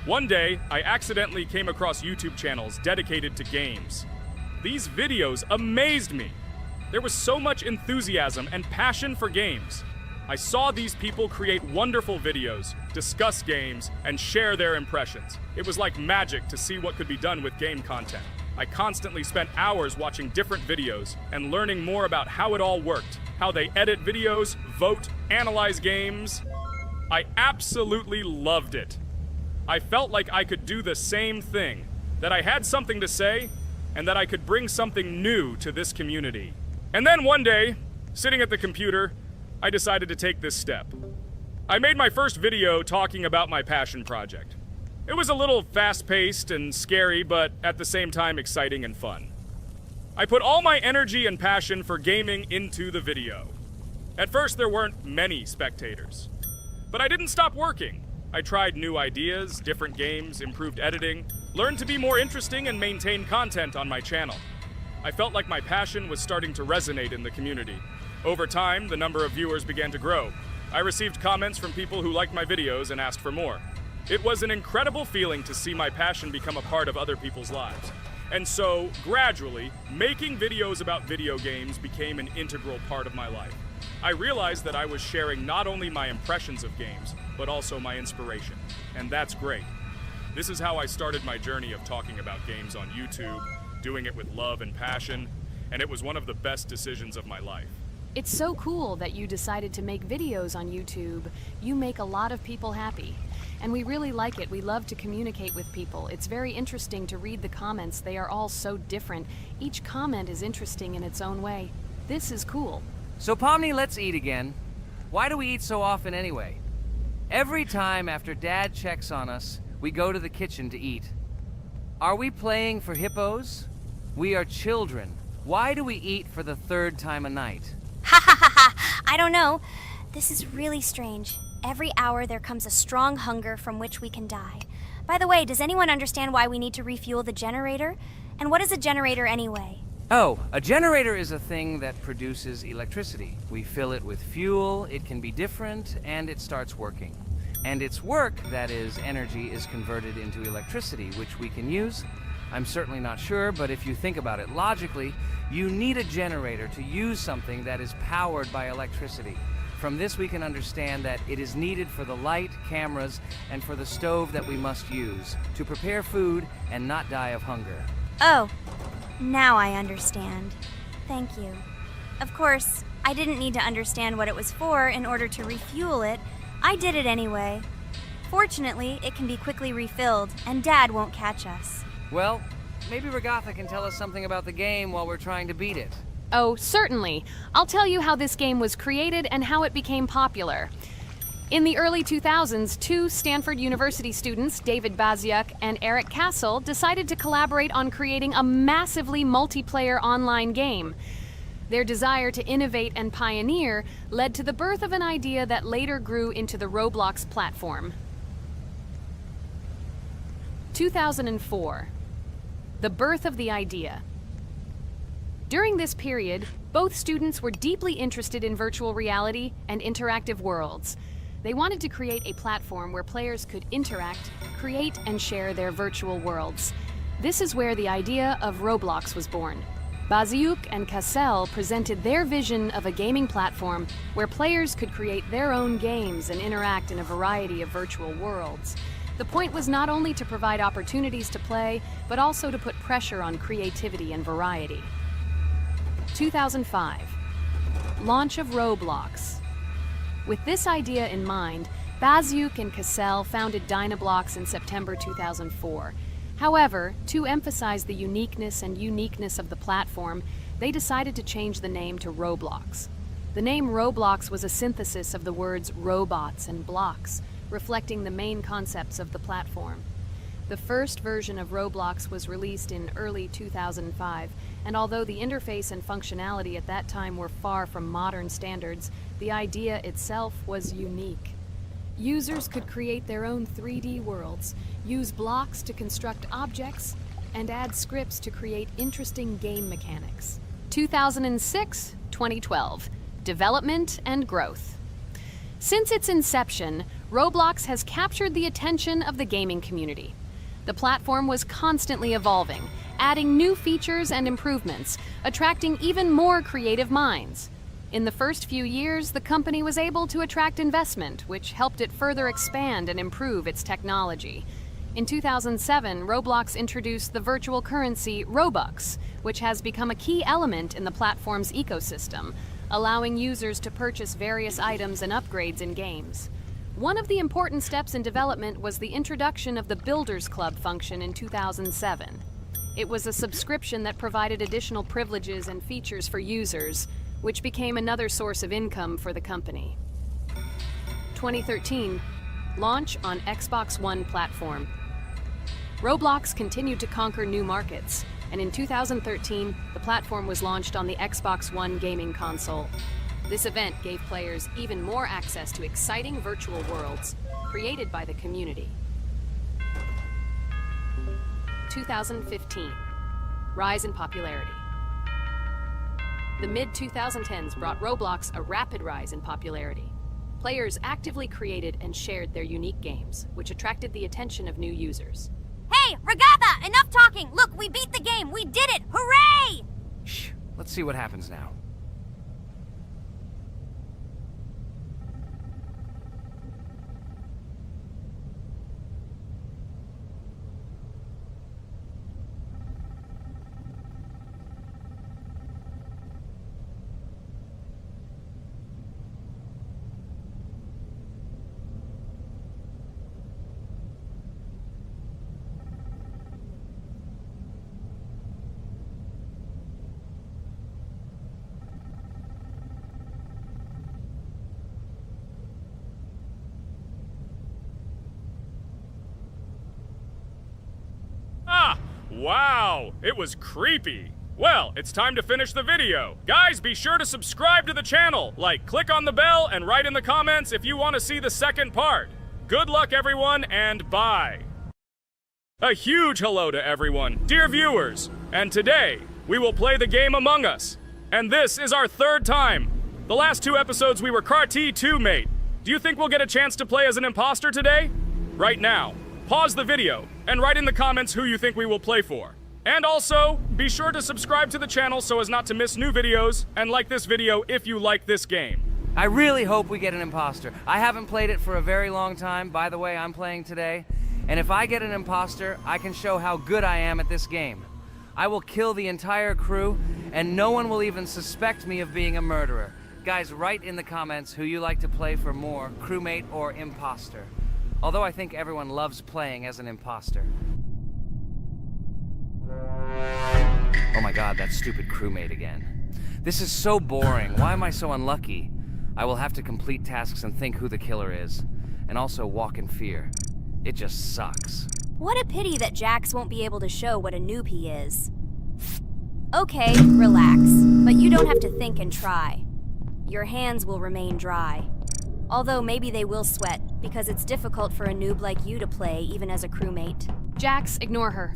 One day, I accidentally came across YouTube channels dedicated to games. These videos amazed me. There was so much enthusiasm and passion for games. I saw these people create wonderful videos, discuss games, and share their impressions. It was like magic to see what could be done with game content. I constantly spent hours watching different videos and learning more about how it all worked, how they edit videos, vote, analyze games. I absolutely loved it. I felt like I could do the same thing, that I had something to say, and that I could bring something new to this community. And then one day, sitting at the computer, I decided to take this step. I made my first video talking about my passion project. It was a little fast-paced and scary, but at the same time exciting and fun. I put all my energy and passion for gaming into the video. At first, there weren't many spectators. But I didn't stop working. I tried new ideas, different games, improved editing, learned to be more interesting, and maintain content on my channel. I felt like my passion was starting to resonate in the community. Over time, the number of viewers began to grow. I received comments from people who liked my videos and asked for more. It was an incredible feeling to see my passion become a part of other people's lives. And so, gradually, making videos about video games became an integral part of my life. I realized that I was sharing not only my impressions of games, but also my inspiration. And that's great. This is how I started my journey of talking about games on YouTube, doing it with love and passion, and it was one of the best decisions of my life. It's so cool that you decided to make videos on YouTube. You make a lot of people happy. And we really like it. We love to communicate with people. It's very interesting to read the comments. They are all so different. Each comment is interesting in its own way. This is cool. So Pomni, let's eat again. Why do we eat so often anyway? Every time after Dad checks on us, we go to the kitchen to eat. Are we playing for hippos? We are children. Why do we eat for the third time a night? Ha ha ha ha! I don't know. This is really strange. Every hour there comes a strong hunger from which we can die. By the way, does anyone understand why we need to refuel the generator? And what is a generator anyway? Oh, a generator is a thing that produces electricity. We fill it with fuel, it can be different, and it starts working. And its work, that is, energy, is converted into electricity, which we can use. I'm certainly not sure, but if you think about it logically, you need a generator to use something that is powered by electricity. From this we can understand that it is needed for the light, cameras, and for the stove that we must use, to prepare food and not die of hunger. Oh, now I understand. Thank you. Of course, I didn't need to understand what it was for in order to refuel it. I did it anyway. Fortunately, it can be quickly refilled, and Dad won't catch us. Well, maybe Regatha can tell us something about the game while we're trying to beat it. Oh, certainly. I'll tell you how this game was created and how it became popular. In the early 2000s, two Stanford University students, David Baziuk and Eric Castle, decided to collaborate on creating a massively multiplayer online game. Their desire to innovate and pioneer led to the birth of an idea that later grew into the Roblox platform. 2004. The birth of the idea. During this period, both students were deeply interested in virtual reality and interactive worlds. They wanted to create a platform where players could interact, create, and share their virtual worlds. This is where the idea of Roblox was born. Baziuk and Cassell presented their vision of a gaming platform where players could create their own games and interact in a variety of virtual worlds. The point was not only to provide opportunities to play, but also to put pressure on creativity and variety. 2005. Launch of Roblox. With this idea in mind, Baziuk and Cassell founded Dynablocks in September 2004. However, to emphasize the uniqueness of the platform, they decided to change the name to Roblox. The name Roblox was a synthesis of the words robots and blocks, reflecting the main concepts of the platform. The first version of Roblox was released in early 2005, and although the interface and functionality at that time were far from modern standards, the idea itself was unique. Users could create their own 3D worlds, use blocks to construct objects, and add scripts to create interesting game mechanics. 2006-2012. Development and growth. Since its inception, Roblox has captured the attention of the gaming community. The platform was constantly evolving, adding new features and improvements, attracting even more creative minds. In the first few years, the company was able to attract investment, which helped it further expand and improve its technology. In 2007, Roblox introduced the virtual currency Robux, which has become a key element in the platform's ecosystem, allowing users to purchase various items and upgrades in games. One of the important steps in development was the introduction of the Builders Club function in 2007. It was a subscription that provided additional privileges and features for users, which became another source of income for the company. 2013, launch on Xbox One platform. Roblox continued to conquer new markets, and in 2013, the platform was launched on the Xbox One gaming console. This event gave players even more access to exciting virtual worlds created by the community. 2015, rise in popularity. The mid-2010s brought Roblox a rapid rise in popularity. Players actively created and shared their unique games, which attracted the attention of new users. Hey, Regatha, enough talking! Look, we beat the game! We did it! Hooray! Shh, let's see what happens now. Wow, it was creepy. Well, it's time to finish the video. Guys, be sure to subscribe to the channel, click on the bell, and write in the comments if you want to see the second part. Good luck, everyone, and bye. A huge hello to everyone, dear viewers. And today, we will play the game Among Us. And this is our third time. The last 2 episodes we were Carti 2 mate. Do you think we'll get a chance to play as an imposter today? Right now, pause the video and write in the comments who you think we will play for. And also, be sure to subscribe to the channel so as not to miss new videos, and like this video if you like this game. I really hope we get an imposter. I haven't played it for a very long time. By the way, I'm playing today. And if I get an imposter, I can show how good I am at this game. I will kill the entire crew, and no one will even suspect me of being a murderer. Guys, write in the comments who you like to play for more, crewmate or imposter. Although I think everyone loves playing as an imposter. Oh my god, that stupid crewmate again. This is so boring. Why am I so unlucky? I will have to complete tasks and think who the killer is. And also walk in fear. It just sucks. What a pity that Jax won't be able to show what a noob he is. Okay, relax. But you don't have to think and try. Your hands will remain dry. Although maybe they will sweat, because it's difficult for a noob like you to play, even as a crewmate. Jax, ignore her.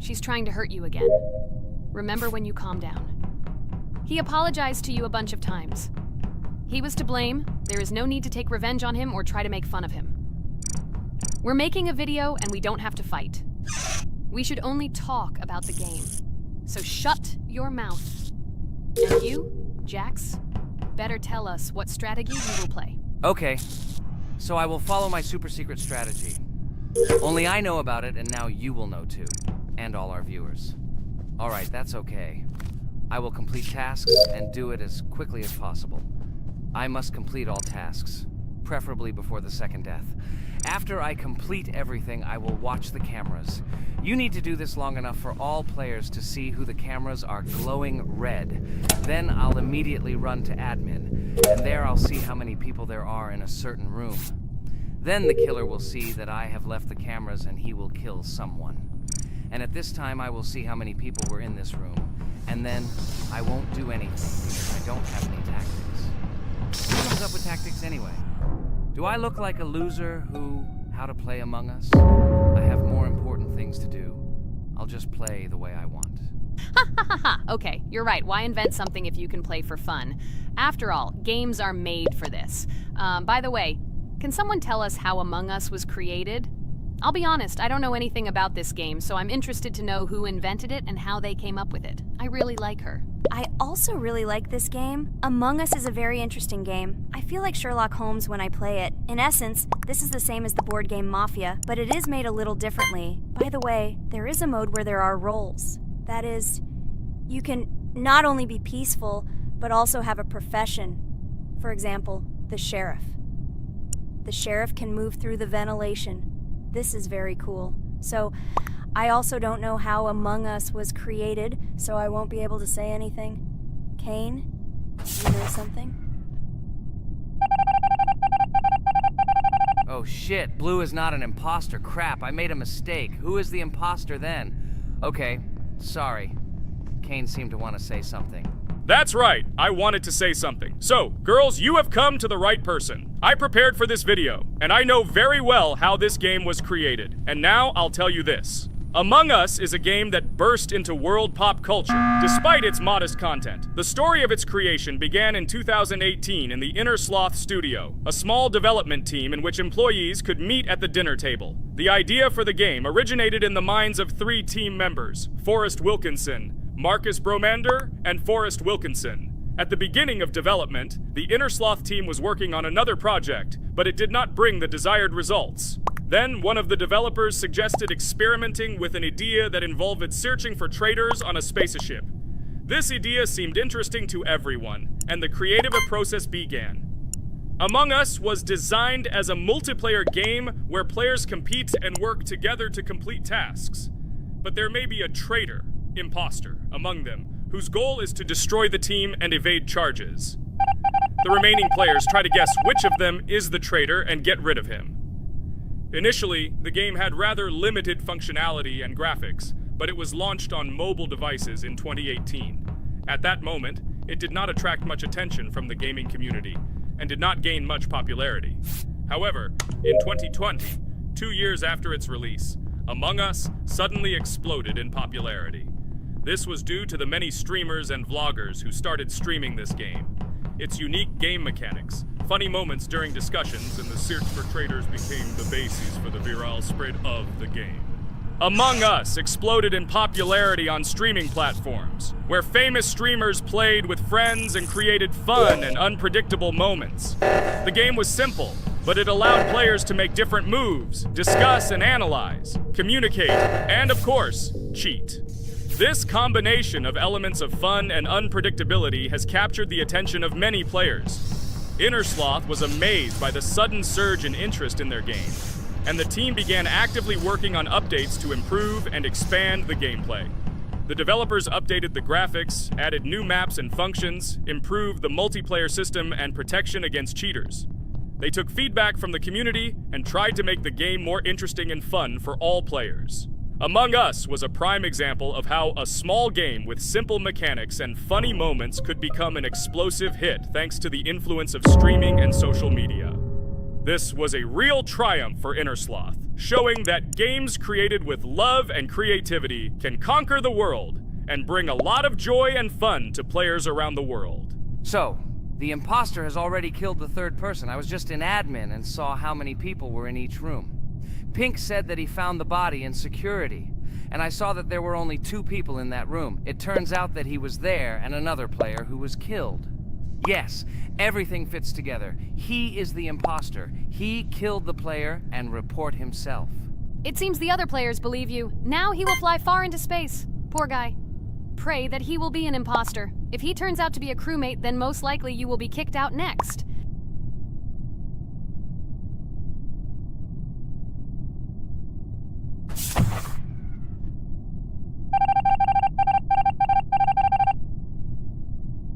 She's trying to hurt you again. Remember when you calm down. He apologized to you a bunch of times. He was to blame. There is no need to take revenge on him or try to make fun of him. We're making a video and we don't have to fight. We should only talk about the game. So shut your mouth. And you, Jax, better tell us what strategy you will play. Okay, so I will follow my super secret strategy. Only I know about it, and now you will know too. And all our viewers. Alright, that's okay. I will complete tasks and do it as quickly as possible. I must complete all tasks, preferably before the second death. After I complete everything, I will watch the cameras. You need to do this long enough for all players to see who the cameras are glowing red. Then I'll immediately run to admin, and there I'll see how many people there are in a certain room. Then the killer will see that I have left the cameras and he will kill someone. And at this time I will see how many people were in this room. And then I won't do anything because I don't have any tactics. Who comes up with tactics anyway? Do I look like a loser how to play Among Us? I have more important things to do. I'll just play the way I want. Ha ha ha ha! Okay, you're right. Why invent something if you can play for fun? After all, games are made for this. By the way, can someone tell us how Among Us was created? I'll be honest, I don't know anything about this game, so I'm interested to know who invented it and how they came up with it. I really like her. I also really like this game. Among Us is a very interesting game. I feel like Sherlock Holmes when I play it. In essence, this is the same as the board game Mafia, but it is made a little differently. By the way, there is a mode where there are roles. That is, you can not only be peaceful, but also have a profession. For example, the sheriff. The sheriff can move through the ventilation. This is very cool. So, I also don't know how Among Us was created, so I won't be able to say anything. Kane, you know something? Oh shit, Blue is not an imposter. Crap, I made a mistake. Who is the imposter then? Okay, sorry. Kane seemed to want to say something. That's right, I wanted to say something. So, girls, you have come to the right person. I prepared for this video, and I know very well how this game was created. And now I'll tell you this. Among Us is a game that burst into world pop culture, despite its modest content. The story of its creation began in 2018 in the Inner Sloth Studio, a small development team in which employees could meet at the dinner table. The idea for the game originated in the minds of 3 team members, Forrest Wilkinson, Marcus Bromander, and Forrest Wilkinson. At the beginning of development, the Inner Sloth team was working on another project, but it did not bring the desired results. Then, one of the developers suggested experimenting with an idea that involved searching for traitors on a spaceship. This idea seemed interesting to everyone, and the creative process began. Among Us was designed as a multiplayer game where players compete and work together to complete tasks. But there may be a traitor, imposter, among them, whose goal is to destroy the team and evade charges. The remaining players try to guess which of them is the traitor and get rid of him. Initially, the game had rather limited functionality and graphics, but it was launched on mobile devices in 2018. At that moment, it did not attract much attention from the gaming community and did not gain much popularity. However, in 2020, 2 years after its release, Among Us suddenly exploded in popularity. This was due to the many streamers and vloggers who started streaming this game. Its unique game mechanics, funny moments during discussions, and the search for traitors became the basis for the viral spread of the game. Among Us exploded in popularity on streaming platforms, where famous streamers played with friends and created fun and unpredictable moments. The game was simple, but it allowed players to make different moves, discuss and analyze, communicate, and of course, cheat. This combination of elements of fun and unpredictability has captured the attention of many players. Inner Sloth was amazed by the sudden surge in interest in their game, and the team began actively working on updates to improve and expand the gameplay. The developers updated the graphics, added new maps and functions, improved the multiplayer system and protection against cheaters. They took feedback from the community and tried to make the game more interesting and fun for all players. Among Us was a prime example of how a small game with simple mechanics and funny moments could become an explosive hit thanks to the influence of streaming and social media. This was a real triumph for Inner Sloth, showing that games created with love and creativity can conquer the world and bring a lot of joy and fun to players around the world. So, the imposter has already killed the 3rd person. I was just in admin and saw how many people were in each room. Pink said that he found the body in security, and I saw that there were only 2 people in that room. It turns out that he was there and another player who was killed. Yes, everything fits together. He is the imposter. He killed the player and report himself. It seems the other players believe you. Now he will fly far into space. Poor guy. Pray that he will be an imposter. If he turns out to be a crewmate, then most likely you will be kicked out next.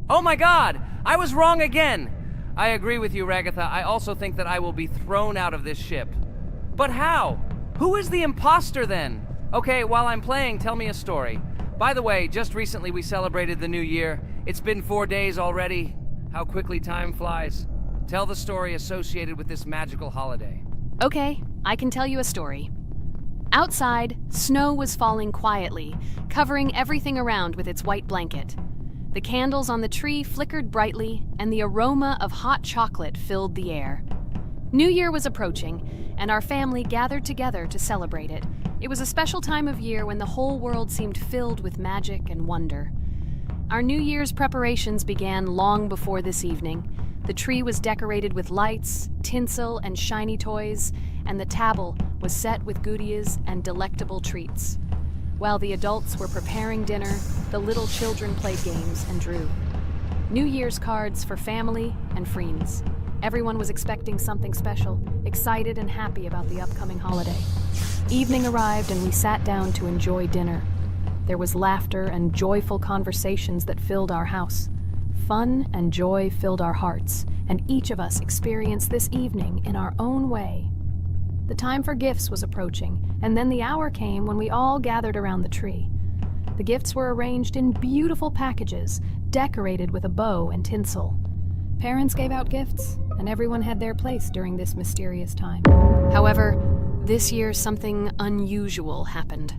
Oh my god! I was wrong again! I agree with you, Ragatha. I also think that I will be thrown out of this ship. But how? Who is the imposter then? Okay, while I'm playing, tell me a story. By the way, just recently we celebrated the new year. It's been 4 days already. How quickly time flies. Tell the story associated with this magical holiday. Okay, I can tell you a story. Outside, snow was falling quietly, covering everything around with its white blanket. The candles on the tree flickered brightly, and the aroma of hot chocolate filled the air. New Year was approaching, and our family gathered together to celebrate it. It was a special time of year when the whole world seemed filled with magic and wonder. Our New Year's preparations began long before this evening. The tree was decorated with lights, tinsel, and shiny toys, and the table was set with goodies and delectable treats. While the adults were preparing dinner, the little children played games and drew. New Year's cards for family and friends. Everyone was expecting something special, excited and happy about the upcoming holiday. Evening arrived and we sat down to enjoy dinner. There was laughter and joyful conversations that filled our house. Fun and joy filled our hearts, and each of us experienced this evening in our own way. The time for gifts was approaching, and then the hour came when we all gathered around the tree. The gifts were arranged in beautiful packages, decorated with a bow and tinsel. Parents gave out gifts, and everyone had their place during this mysterious time. However, this year something unusual happened.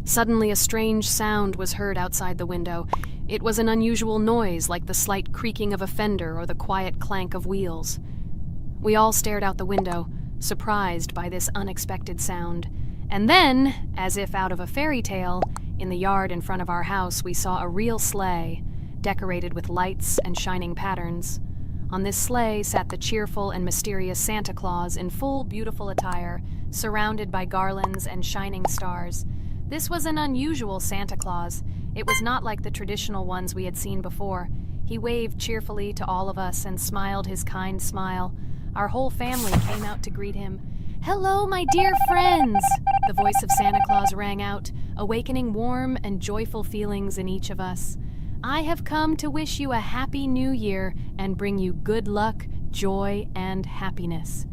Suddenly a strange sound was heard outside the window. It was an unusual noise, like the slight creaking of a fender or the quiet clank of wheels. We all stared out the window, surprised by this unexpected sound. And then, as if out of a fairy tale, in the yard in front of our house we saw a real sleigh, decorated with lights and shining patterns. On this sleigh sat the cheerful and mysterious Santa Claus in full beautiful attire, surrounded by garlands and shining stars. This was an unusual Santa Claus. It was not like the traditional ones we had seen before. He waved cheerfully to all of us and smiled his kind smile. Our whole family came out to greet him. "Hello, my dear friends!" The voice of Santa Claus rang out, awakening warm and joyful feelings in each of us. "I have come to wish you a happy new year and bring you good luck, joy, and happiness."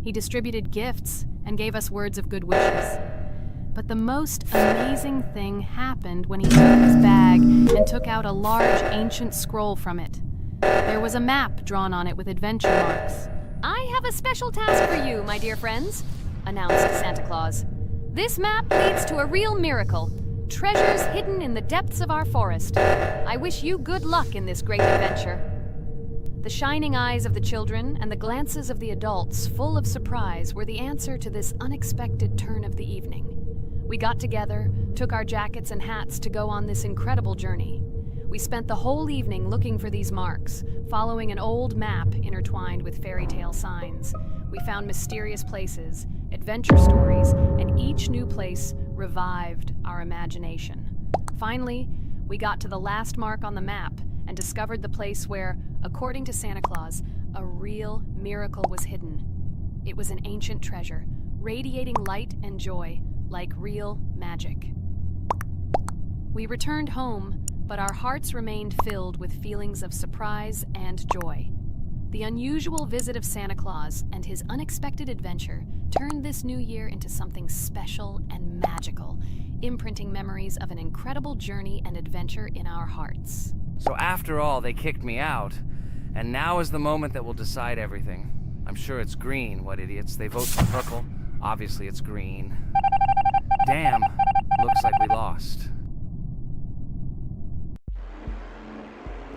He distributed gifts and gave us words of good wishes. But the most amazing thing happened when he took his bag and took out a large ancient scroll from it. There was a map drawn on it with adventure marks. "I have a special task for you, my dear friends," announced Santa Claus. "This map leads to a real miracle. Treasures hidden in the depths of our forest. I wish you good luck in this great adventure." The shining eyes of the children and the glances of the adults, full of surprise, were the answer to this unexpected turn of the evening. We got together, took our jackets and hats to go on this incredible journey. We spent the whole evening looking for these marks, following an old map intertwined with fairy tale signs. We found mysterious places, adventure stories, and each new place revived our imagination. Finally, we got to the last mark on the map and discovered the place where, according to Santa Claus, a real miracle was hidden. It was an ancient treasure, radiating light and joy, like real magic. We returned home, but our hearts remained filled with feelings of surprise and joy. The unusual visit of Santa Claus and his unexpected adventure turned this new year into something special and magical, imprinting memories of an incredible journey and adventure in our hearts. So after all, they kicked me out, and now is the moment that will decide everything. I'm sure it's green, what idiots. They vote for purple. Obviously it's green. Damn, looks like we lost.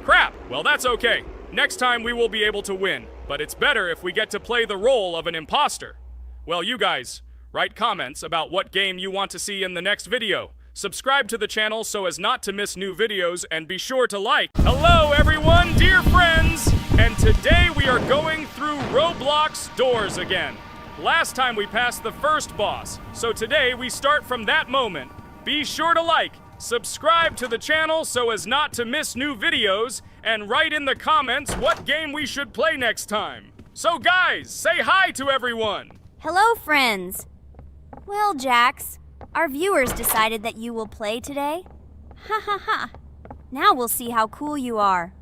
Crap! Well, that's okay. Next time we will be able to win, but it's better if we get to play the role of an imposter. Well, you guys, write comments about what game you want to see in the next video. Subscribe to the channel so as not to miss new videos, and be sure to like. Hello everyone, dear friends! And today we are going through Roblox doors again. Last time we passed the first boss, so today we start from that moment. Be sure to like, subscribe to the channel so as not to miss new videos, and write in the comments what game we should play next time. So guys, say hi to everyone! Hello, friends. Well, Jax, our viewers decided that you will play today. Ha ha ha. Now we'll see how cool you are.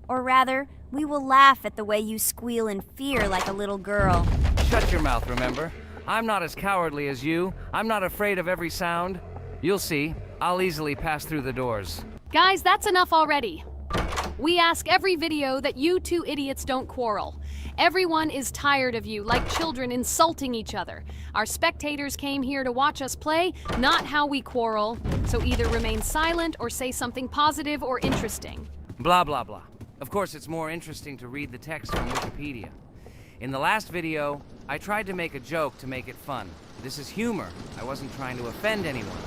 Or rather, We will laugh at the way you squeal in fear like a little girl. Shut your mouth, remember? I'm not as cowardly as you. I'm not afraid of every sound. You'll see. I'll easily pass through the doors. Guys, that's enough already. We ask every video that you two idiots don't quarrel. Everyone is tired of you, like children insulting each other. Our spectators came here to watch us play, not how we quarrel. So either remain silent or say something positive or interesting. Blah, blah, blah. Of course, it's more interesting to read the text from Wikipedia. In the last video, I tried to make a joke to make it fun. This is humor. I wasn't trying to offend anyone.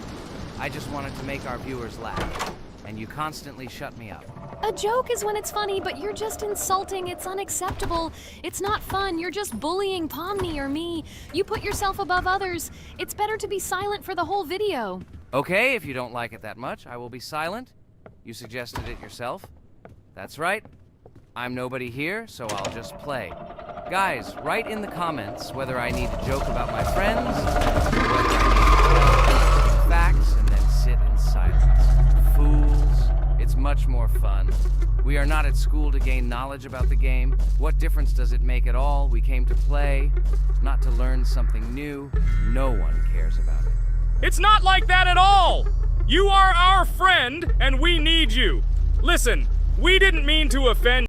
I just wanted to make our viewers laugh. And you constantly shut me up. A joke is when it's funny, but you're just insulting. It's unacceptable. It's not fun. You're just bullying Pomni or me. You put yourself above others. It's better to be silent for the whole video. Okay, if you don't like it that much, I will be silent. You suggested it yourself. That's right. I'm nobody here, so I'll just play. Guys, write in the comments whether I need to joke about my friends, or whether I need to facts and then sit in silence. Fools. It's much more fun. We are not at school to gain knowledge about the game. What difference does it make at all? We came to play, not to learn something new. No one cares about it. It's not like that at all! You are our friend, and we need you. Listen, we didn't mean to offend